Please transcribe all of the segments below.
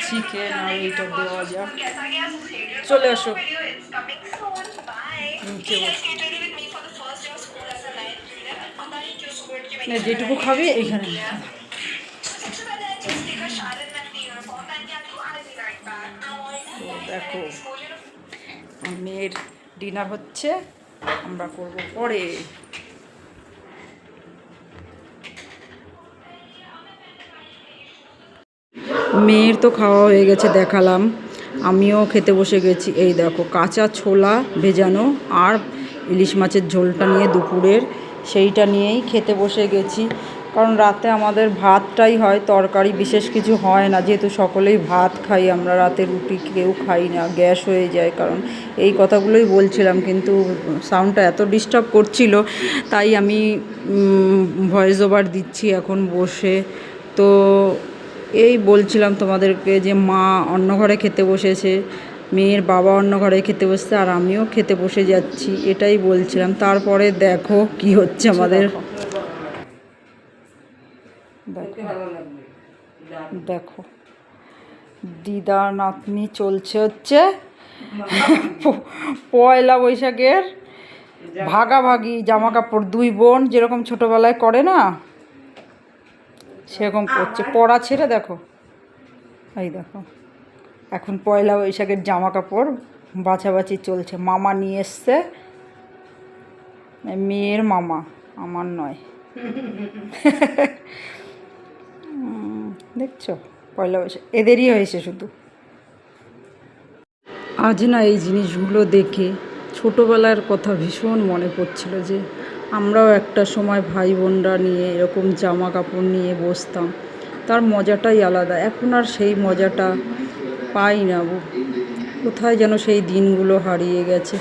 Chicken আর এইটা দেওয়া যাক। চলে আসো নিচে বসো। যেটুকু খাবি এইখানে দেখো মেয়ের ডিনার হচ্ছে, আমরা করবো পরে। মেয়ের তো খাওয়া হয়ে গেছে দেখালাম, আমিও খেতে বসে গেছি। এই দেখো কাঁচা ছোলা ভেজানো আর ইলিশ মাছের ঝোলটা নিয়ে দুপুরের সেইটা নিয়েই খেতে বসে গেছি। কারণ রাতে আমাদের ভাতটাই হয়, তরকারি বিশেষ কিছু হয় না, যেহেতু সকলেই ভাত খাই আমরা, রাতে রুটি কেউ খাই না, গ্যাস হয়ে যায়। কারণ এই কথাগুলোই বলছিলাম, কিন্তু সাউন্ডটা এত ডিস্টার্ব করছিল তাই আমি ভয়েস ওভার দিচ্ছি এখন বসে। তো এই বলছিলাম তোমাদেরকে যে মা অন্য ঘরে খেতে বসেছে, মেয়ের বাবা অন্য ঘরে খেতে বসছে, আর আমিও খেতে বসে যাচ্ছি, এটাই বলছিলাম। তারপরে দেখো কি হচ্ছে আমাদের। দেখো দিদা নাতনি চলছে হচ্ছে পয়লা বৈশাখের ভাগাভাগি জামা কাপড়। দুই বোন যেরকম ছোটোবেলায় করে না, সেরকম করছে। পড়া ছেড়ে দেখো, এই দেখো এখন পয়লা বৈশাখের জামা কাপড় বাছাবাছি চলছে। মামা নিয়ে এসছে, মেয়ের মামা, আমার নয়। দেখছো পয়লা বৈশাখ এদেরই হয়েছে শুধু। আজ না এই জিনিসগুলো দেখে ছোটোবেলার কথা ভীষণ মনে পড়ছিল, যে আমরাও একটা সময় ভাই বোনরা নিয়ে এরকম জামা কাপড় নিয়ে বসতাম, তার মজাটাই আলাদা। এখন আর সেই মজাটা পাই না, কোথায় যেন সেই দিনগুলো হারিয়ে গেছে।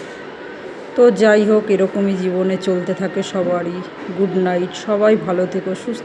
তো যাই হোক, এরকমই জীবনে চলতে থাকে সবারই। গুড নাইট, সবাই ভালো থেকো, সুস্থ